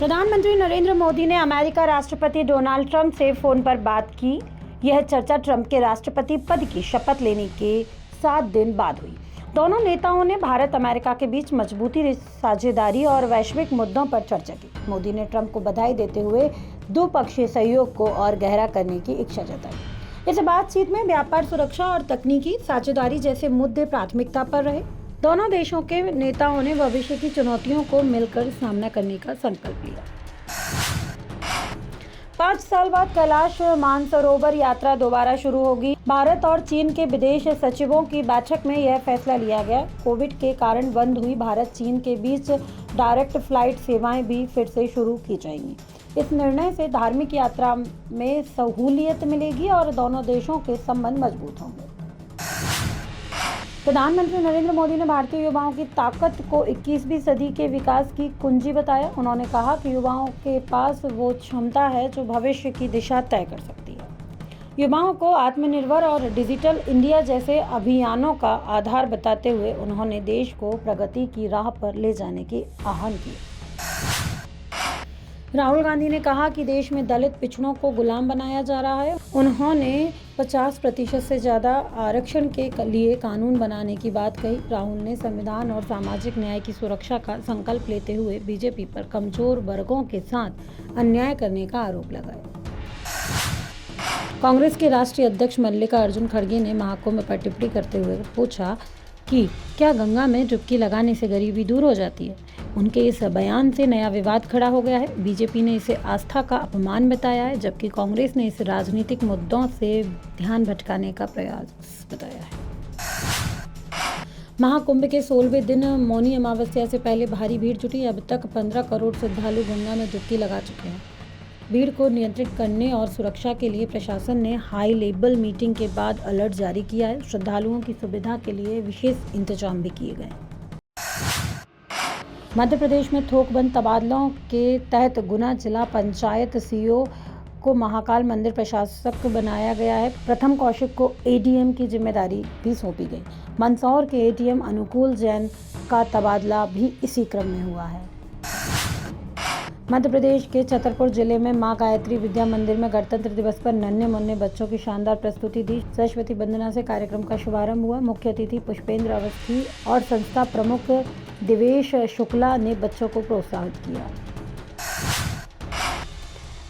प्रधानमंत्री नरेंद्र मोदी ने अमेरिका राष्ट्रपति डोनाल्ड ट्रंप से फोन पर बात की। यह चर्चा ट्रंप के राष्ट्रपति पद की शपथ लेने के 7 दिन बाद हुई। दोनों नेताओं ने भारत अमेरिका के बीच मजबूती, साझेदारी और वैश्विक मुद्दों पर चर्चा की। मोदी ने ट्रंप को बधाई देते हुए द्विपक्षीय सहयोग को और गहरा करने की इच्छा जताई। इस बातचीत में व्यापार, सुरक्षा और तकनीकी साझेदारी जैसे मुद्दे प्राथमिकता पर रहे। दोनों देशों के नेताओं ने भविष्य की चुनौतियों को मिलकर सामना करने का संकल्प लिया। 5 साल बाद कैलाश मानसरोवर यात्रा दोबारा शुरू होगी। भारत और चीन के विदेश सचिवों की बैठक में यह फैसला लिया गया। कोविड के कारण बंद हुई भारत चीन के बीच डायरेक्ट फ्लाइट सेवाएं भी फिर से शुरू की जाएंगी। इस निर्णय से धार्मिक यात्रा में सहूलियत मिलेगी और दोनों देशों के संबंध मजबूत होंगे। प्रधानमंत्री नरेंद्र मोदी ने भारतीय युवाओं की ताकत को 21वीं सदी के विकास की कुंजी बताया। उन्होंने कहा कि युवाओं के पास वो क्षमता है जो भविष्य की दिशा तय कर सकती है। युवाओं को आत्मनिर्भर और डिजिटल इंडिया जैसे अभियानों का आधार बताते हुए उन्होंने देश को प्रगति की राह पर ले जाने की आह्वान किया। राहुल गांधी ने कहा कि देश में दलित पिछड़ों को गुलाम बनाया जा रहा है। उन्होंने 50% से ज़्यादा आरक्षण के लिए कानून बनाने की बात कही। राहुल ने संविधान और सामाजिक न्याय की सुरक्षा का संकल्प लेते हुए बीजेपी पर कमजोर वर्गों के साथ अन्याय करने का आरोप लगाया। कांग्रेस के राष्ट्रीय अध्यक्ष मल्लिकार्जुन खड़गे ने महाकुंभ पर टिप्पणी करते हुए पूछा कि क्या गंगा में डुबकी लगाने से गरीबी दूर हो जाती है। उनके इस बयान से नया विवाद खड़ा हो गया है। बीजेपी ने इसे आस्था का अपमान बताया है, जबकि कांग्रेस ने इसे राजनीतिक मुद्दों से ध्यान भटकाने का प्रयास बताया है। महाकुंभ के 16वें दिन मौनी अमावस्या से पहले भारी भीड़ जुटी। अब तक 15 करोड़ श्रद्धालु गंगा में डुबकी लगा चुके हैं। भीड़ को नियंत्रित करने और सुरक्षा के लिए प्रशासन ने हाई लेवल मीटिंग के बाद अलर्ट जारी किया है। श्रद्धालुओं की सुविधा के लिए विशेष इंतजाम भी किए गए। मध्य प्रदेश में थोकबंद तबादलों के तहत गुना जिला पंचायत सीईओ को महाकाल मंदिर प्रशासक बनाया गया है। प्रथम कौशिक को एडीएम की जिम्मेदारी भी सौंपी गई। मंदसौर के एडीएम अनुकूल जैन का तबादला भी इसी क्रम में हुआ है। मध्य प्रदेश के छतरपुर जिले में मां गायत्री विद्या मंदिर में गणतंत्र दिवस पर नन्हे मुन्ने बच्चों की शानदार प्रस्तुति दी। सरस्वती वंदना से कार्यक्रम का शुभारंभ हुआ। मुख्य अतिथि पुष्पेंद्र अवस्थी और संस्था प्रमुख दिवेश शुक्ला ने बच्चों को प्रोत्साहित किया।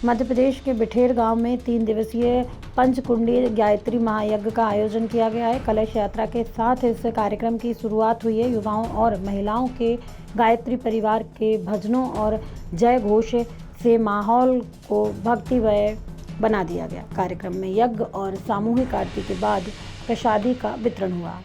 मध्य प्रदेश के बिठेर गांव में 3 दिवसीय पंचकुंडी गायत्री महायज्ञ का आयोजन किया गया है। कलश यात्रा के साथ इस कार्यक्रम की शुरुआत हुई है। युवाओं और महिलाओं के गायत्री परिवार के भजनों और जय घोष से माहौल को भक्तिमय बना दिया गया। कार्यक्रम में यज्ञ और सामूहिक आरती के बाद प्रसादी का वितरण हुआ।